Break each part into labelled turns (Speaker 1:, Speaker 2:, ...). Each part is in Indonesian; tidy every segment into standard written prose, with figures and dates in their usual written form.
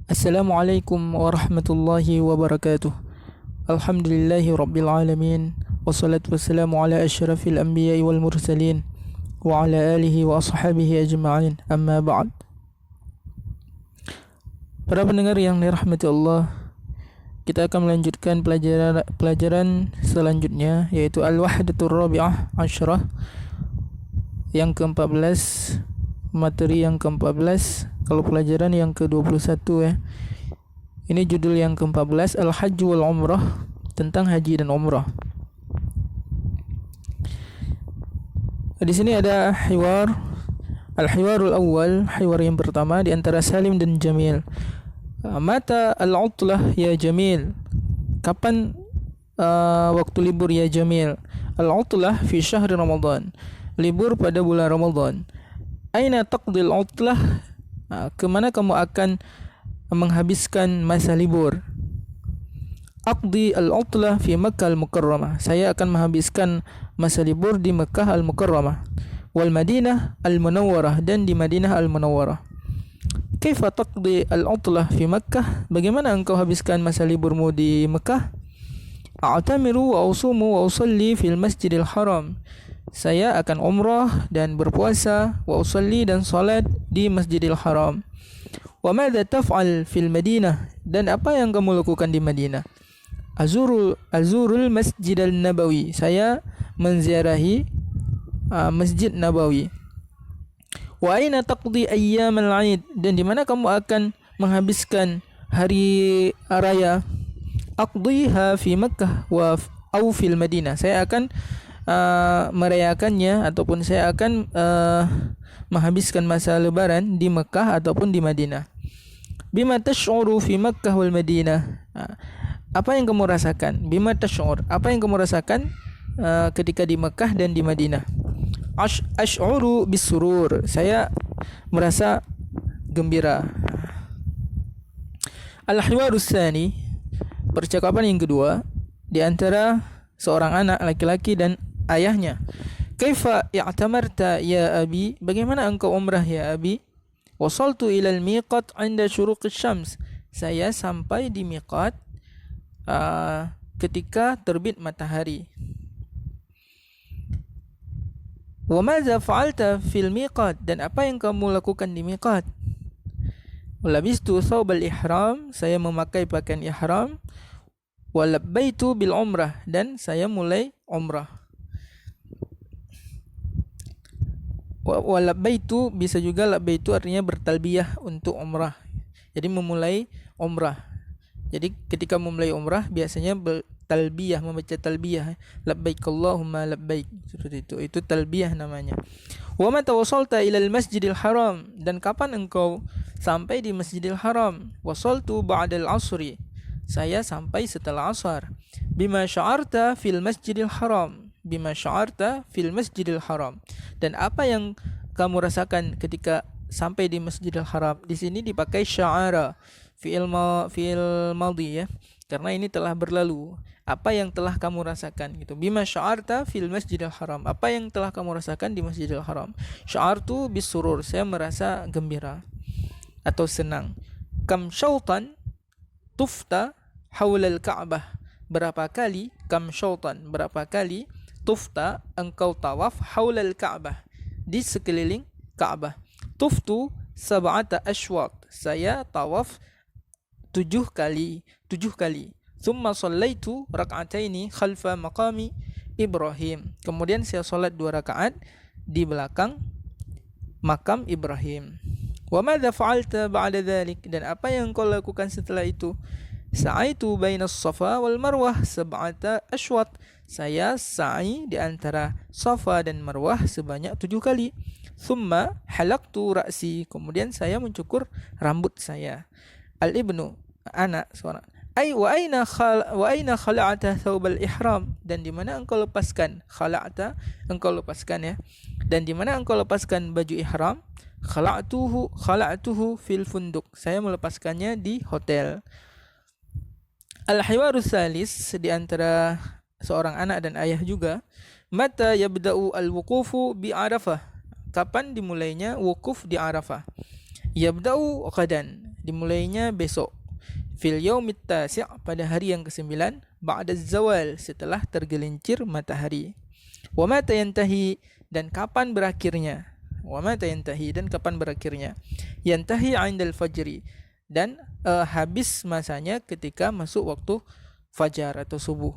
Speaker 1: Assalamualaikum warahmatullahi wabarakatuh. Alhamdulillahi rabbil alamin. Wassalatu wassalamu ala asyrafil anbiya'i wal mursalin wa ala alihi wa ashabihi ajma'in. Amma ba'd. Para pendengar yang dirahmati Allah, kita akan melanjutkan pelajaran selanjutnya, yaitu Al-Wahdatur Rabi'ah Asyrah yang ke-14, materi yang ke-14. Kalau pelajaran yang ke-21 ya. Ini judul yang ke-14, Al-Hajj wal Umrah, tentang haji dan umrah. Di sini ada Al-Hiwarul Awwal, hiwar yang pertama di antara Salim dan Jamil. Mata al-utlah ya Jamil? Kapan waktu libur ya Jamil? Al-utlah fi syahri Ramadan. Libur pada bulan Ramadan. Aina taqdi al-utlah? Kemana kamu akan menghabiskan masa libur? Aqdi al-utlah fi Makkah al-Mukarramah. Saya akan menghabiskan masa libur di Makkah al-Mukarramah. Wal Madinah al-Munawwarah, dan di Madinah al-Munawwarah. Kaifa taqdi al-utlah fi Makkah? Bagaimana engkau habiskan masa liburmu di Makkah? A'tamiru wa usumu wa usalli fil Masjidil Haram. Saya akan umrah dan berpuasa, wa usalli, dan salat di Masjidil Haram. Wa madza taf'al fil Madinah? Dan apa yang kamu lakukan di Madinah? Azurul Masjidal Nabawi. Saya menziarahi Masjid Nabawi. Wa aina taqdi ayyamal 'id? Dan di mana kamu akan menghabiskan hari raya? Aqdiha fi Makkah au fil Madinah. Saya akan merayakannya, ataupun saya akan menghabiskan masa lebaran di Mekah ataupun di Madinah. Bima tash'uru fi Makkah wal Madinah? Apa yang kamu rasakan? Bima tash'ur, apa yang kamu rasakan ketika di Mekah dan di Madinah? Ash'uru bisurur, saya merasa gembira. Al-hiwarus tsani, percakapan yang kedua di antara seorang anak laki-laki dan ayahnya. Kaifa i'tamarta ya abi? Bagaimana engkau umrah ya abi? Wasaltu ilal miqat 'inda syuruqis syams. Saya sampai di miqat ketika terbit matahari. Wa madza fa'alta fil miqat? Dan apa yang kamu lakukan di miqat? Labistu thawbal ihram, saya memakai pakaian ihram. Wa labbaitu bil umrah, dan saya mulai umrah. Wa labbaitu, bisa juga labbaitu artinya bertalbiyah untuk umrah. Jadi memulai umrah. Jadi ketika memulai umrah biasanya bertalbiyah, membaca talbiyah. Labbaik Allahumma labbaik, seperti itu. Itu talbiyah namanya. Wa mata wasalta ilal Masjidil Haram? Dan kapan engkau sampai di Masjidil Haram? Wasaltu ba'dal asri. Saya sampai setelah asar. Bima sya'arta fil Masjidil Haram? Bima sya'arta fil Masjidil Haram? Dan apa yang kamu rasakan ketika sampai di Masjidil Haram? Di sini dipakai sya'ara, fi'il madhi ya, karena ini telah berlalu. Apa yang telah kamu rasakan gitu. Bima sya'arta fil Masjidil Haram? Apa yang telah kamu rasakan di Masjidil Haram? Sya'artu bisurur, saya merasa gembira atau senang. Kam syautan tufta haulal Ka'bah? Berapa kali? Kam syautan, berapa kali? Tufta, engkau tawaf, haulal Ka'bah, di sekeliling Ka'bah. Tuftu sab'ata ashwat, saya tawaf 7 kali. Thumma sallaitu rak'ataini khalfa maqami Ibrahim, kemudian saya salat 2 rakaat di belakang makam Ibrahim. Wa madza fa'alta ba'da dzalik? Dan apa yang kau lakukan setelah itu? Sa'aitu bainas Safa wal Marwah sab'ata ashwat, saya sa'i di antara Safa dan Marwah sebanyak 7 kali. Thumma halaqtu ra'si, kemudian saya mencukur rambut saya. Al-ibnu, anak, seorang. Wa aina khala'ata thawbal ihram? Dan di mana engkau lepaskan? Khala'ata, engkau lepaskan ya. Dan di mana engkau lepaskan baju ihram? Khala'tuhu fil funduk, saya melepaskannya di hotel. Al-hiwarus salis, di antara seorang anak dan ayah juga. Mata yabda'u al-wuqufu bi Arafah? Kapan dimulainya wukuf di Arafah? Yabda'u qadan, dimulainya besok. Fil yaumit tasi' pada hari yang ke-9 ba'da zawal setelah tergelincir matahari. Wa mata yantahi dan kapan berakhirnya. Wa mata yantahi dan kapan berakhirnya. Yantahi 'indal fajri dan habis masanya ketika masuk waktu fajar atau subuh.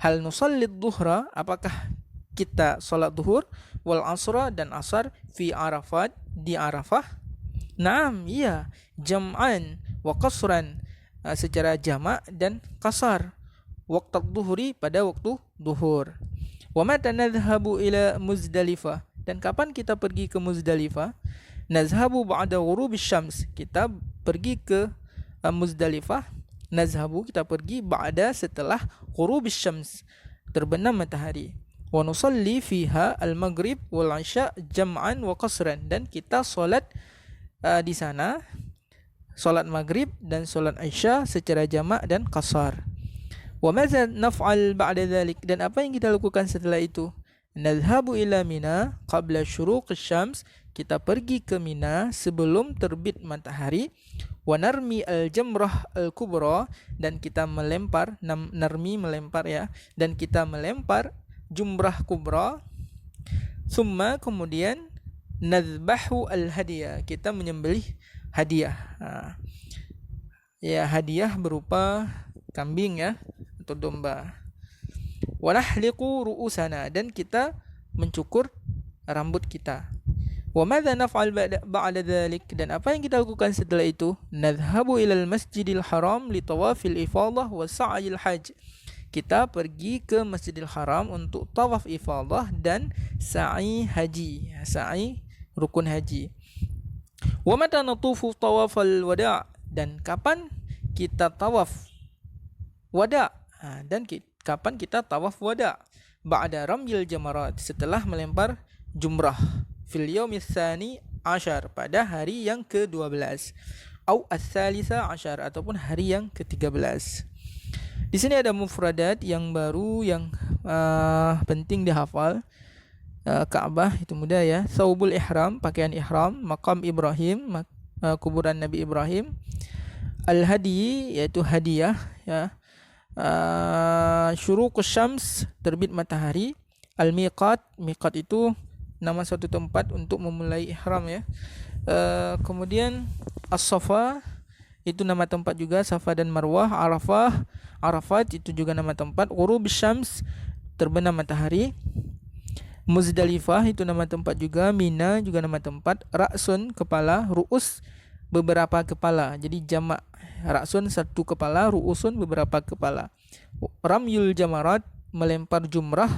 Speaker 1: Hal nusallid duhra, apakah kita salat duhur, wal asra dan asar fi Arafat di Arafah? Naam, iya, jam'an wa qasran, secara jamak dan kasar. Waktu duhuri pada waktu duhur. Wa mata nadhhabu ila Muzdalifah dan kapan kita pergi ke Muzdalifah? Nazhabu ba'da ghurubis syams, kita pergi ke Muzdalifah. Nazhabu kita pergi ba'da setelah ghurubis syams, terbenam matahari. Wa nusalli fiha al-maghrib wal isya jam'an wa qasran dan kita solat di sana solat maghrib dan solat isya secara jamak dan qasar. Wa madza naf'al ba'da dhalik dan apa yang kita lakukan setelah itu? Nadhhabu ila Mina qabla syuruqis syams, kita pergi ke Mina sebelum terbit matahari. Wa narmi al-jamrah al-kubra dan kita melempar, narmi melempar ya, dan kita melempar jumrah kubra. Summa kemudian nadhbahu al-hadiah, kita menyembelih hadiah. Ya, hadiah berupa kambing ya atau domba. Wa nahliqu ru'usana dan kita mencukur rambut kita. Wa madza naf'al ba'da dhalik dan apa yang kita lakukan setelah itu? Nadhhabu ilal masjidil haram li tawafil ifadah wa sa'yil hajj. Kita pergi ke Masjidil Haram untuk tawaf ifadah dan sa'i haji, sa'i rukun haji. Wa mata natufu tawafal wada' dan kapan kita tawaf wada'? Dan kapan kita tawaf wada'? Ba'da ramyil jamarat, setelah melempar jumrah. Fil yaumis tsani asyar, pada hari yang ke-12. Au ats-tsalisa asyar, ataupun hari yang ke-13. Di sini ada mufradat yang baru yang penting dihafal. Ka'bah itu mudah ya. Saubul ihram, pakaian ihram. Maqam Ibrahim, kuburan Nabi Ibrahim. Al-hadi, yaitu hadiah ya. Syuruqus syams, terbit matahari. Al-miqat, miqat itu nama suatu tempat untuk memulai ihram ya. Kemudian as-safa, itu nama tempat juga, Safa dan Marwah. Arafah, Arafat itu juga nama tempat. Ghurubus syams, terbenam matahari. Muzdalifah itu nama tempat juga. Mina juga nama tempat. Ra'sun, kepala. Ru'us, beberapa kepala. Jadi jamak. Ra'sun satu kepala, ru'usun beberapa kepala. Ramyul jamarat, melempar jumrah.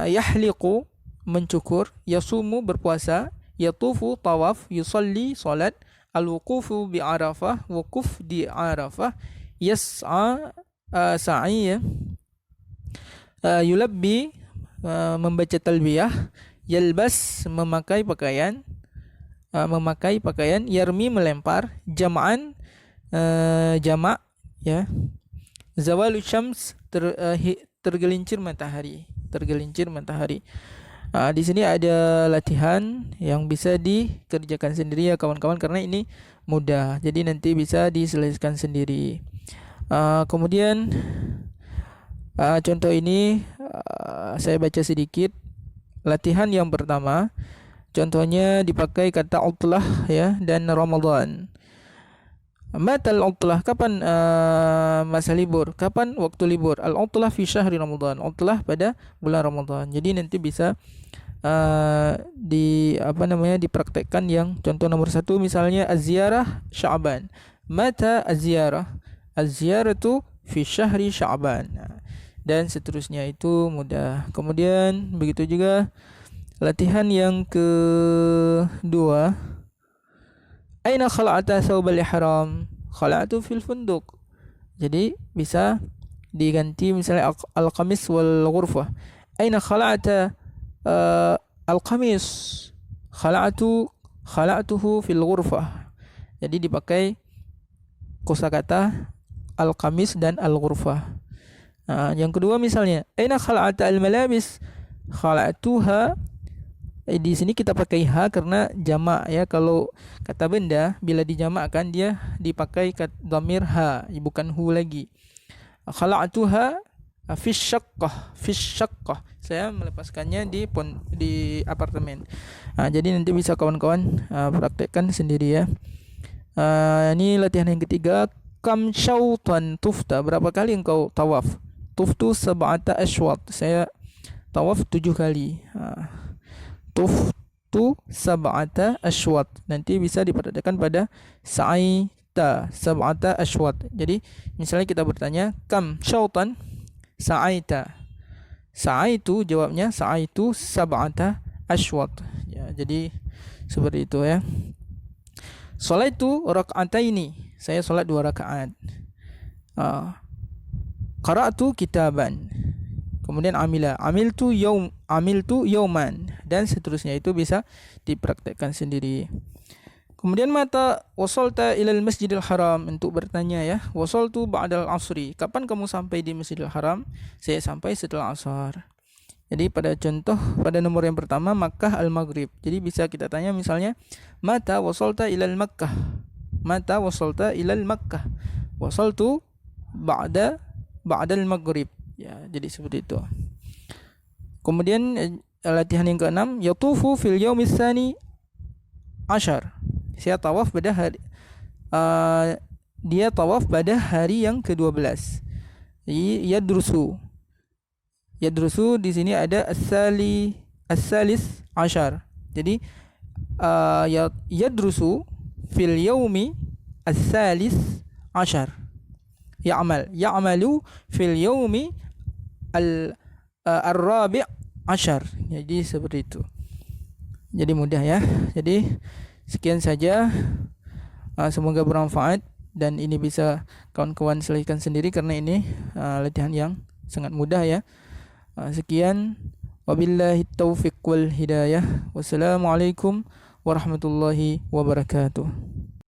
Speaker 1: Yahliqu, mencukur. Yasumu, berpuasa. Yatufu, tawaf. Yusalli, salat. Al-wuqufu bi Arafah, wukuf di Arafah. Yas'a, sa'i ya. Yulabbi, membaca talbiyah. Yalbas, memakai pakaian. Yarmi, melempar. Jam'an, jamak ya. Zawalu syams, tergelincir matahari. Di sini ada latihan yang bisa dikerjakan sendiri ya kawan-kawan, karena ini mudah. Jadi nanti bisa diselesaikan sendiri. Kemudian contoh ini saya baca sedikit. Latihan yang pertama, contohnya dipakai kata utlah ya dan Ramadan. Matal utlah, kapan masa libur? Kapan waktu libur? Al-utlah fi syahri Ramadan. Utlah pada bulan Ramadan. Jadi nanti bisa dipraktekkan yang contoh nomor 1 misalnya az-ziyarah Sya'ban. Mata az-ziyarah? Az-ziyaratu fi syahri Sya'ban. Dan seterusnya, itu mudah. Kemudian begitu juga latihan yang kedua. Aina khala'ata thawbal ihram? Khala'atu fil funduk. Jadi bisa diganti misalnya al-qamis wal ghurfah. Aina khala'ata al-qamis? Khala'tuhu fil ghurfah. Jadi dipakai kosakata al-qamis dan al-ghurfah. Yang kedua misalnya, aina khala'ata al-malabis? Khala'tuha Di sini kita pakai ha karena jamak ya. Kalau kata benda bila dijamakkan dia dipakai dhamir ha, bukan hu lagi. Khala'tuha fi syaqqah. Saya melepaskannya di apartemen. Jadi nanti bisa kawan-kawan praktekkan sendiri ya. Ini latihan yang ketiga. Kam syautan tufta, berapa kali engkau tawaf? Tuftu sab'ata ashwat, saya tawaf 7 kali. Tuftu sab'ata ashwat, nanti bisa diperhatikan pada sa'aita sab'ata ashwat. Jadi misalnya kita bertanya kam syautan sa'aita, sa'aitu jawabnya sa'aitu sab'ata ashwat ya. Jadi seperti itu ya. Sholaitu raka'ataini, saya solat 2 rakaat. Qara'tu kitaban. Kemudian amiltu yauman, dan seterusnya. Itu bisa dipraktekkan sendiri. Kemudian mata wasalta ilal Masjidil Haram, untuk bertanya ya. Wasaltu ba'dal asri, kapan kamu sampai di Masjidil Haram? Saya sampai setelah asar. Jadi pada nomor yang pertama Makkah al-Maghrib. Jadi bisa kita tanya misalnya mata wasalta ilal Makkah. Mata wasalta ilal Makkah. Wasaltu ba'dal Maghrib. Ya, jadi seperti itu. Kemudian latihan yang keenam, yatufu fil yaumis tsani asyar. Saya tawaf pada hari dia tawaf pada hari yang ke-12. Yadrusu di sini ada as-salis asyar. Jadi yadrusu fil yaumi as-salis asyar. Ya'malu fil yaumi ar-rabi' asyar. Jadi seperti itu. Jadi mudah ya. Jadi sekian saja. Semoga bermanfaat, dan ini bisa kawan-kawan selesaikan sendiri karena ini latihan yang sangat mudah ya. Sekian, wabillahi taufiq wal hidayah. Wassalamualaikum warahmatullahi wabarakatuh.